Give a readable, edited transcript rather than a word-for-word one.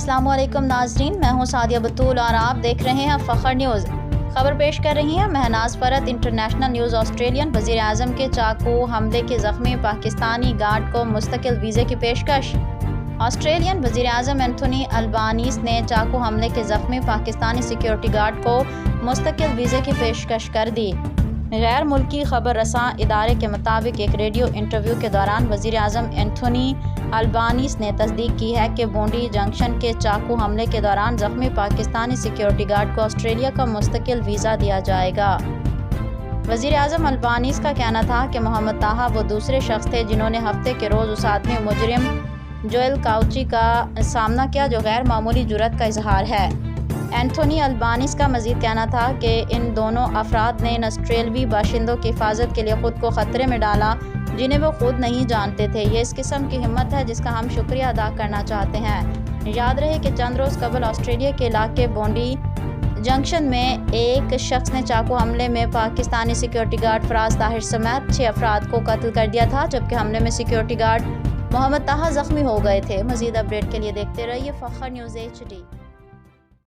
अस्सलाम वालेकुम नाजरीन, मैं हूं सादिया बतूल और आप देख रहे हैं फ़ख्र न्यूज़। खबर पेश कर रही हैं Mahnaz Farhat. International news Australian. वज़ीर आज़म के चाकू हमले के ज़ख्मी पाकिस्तानी गार्ड को मुस्तकिल वीज़े की पेशकश। ऑस्ट्रेलियन वज़ीर आज़म एंथोनी अल्बानीज़ ने चाकू हमले के ज़ख्मी पाकिस्तानी सिक्योरिटी गार्ड को मुस्तकिल वीज़े की पेशकश कर दी। गैर मुल्की खबर रसां इदारे के मुताबिक एक रेडियो इंटरव्यू के दौरान वज़ीर आज़म एंथोनी अल्बानीज़ ने तस्दीक की है कि बोंडी जंक्शन के चाकू हमले के दौरान ज़ख्मी पाकिस्तानी सिक्योरिटी गार्ड को ऑस्ट्रेलिया का मुस्तकिल वीज़ा दिया जाएगा। वज़ीर आज़म अल्बानीज़ का कहना था कि मोहम्मद ताहा वो दूसरे शख्स थे जिन्होंने हफ्ते के रोज़ उस आदमी मुजरिम जोएल काउची का सामना किया जो गैर मामूली जुर्रत का इजहार है। एंथोनी अल्बानीज़ का मज़ीद कहना था कि इन दोनों अफराद ने इन ऑस्ट्रेलवी बाशिंदों की हिफाजत के लिए ख़ुद को ख़तरे में डाला जिन्हें वो खुद नहीं जानते थे। ये इस किस्म की हिम्मत है जिसका हम शुक्रिया अदा करना चाहते हैं। याद रहे कि चंद रोज़ कबल ऑस्ट्रेलिया के इलाके बोंडी जंक्शन में एक शख्स ने चाकू हमले में पाकिस्तानी सिक्योरिटी गार्ड फराज ताहिर समेत 6 अफराद को कत्ल कर दिया था, जबकि हमले में सिक्योरिटी गार्ड मोहम्मद ताहा ज़ख्मी हो गए थे। मज़ीद अपडेट के लिए देखते रहिए फ़ख्र न्यूज़ HD।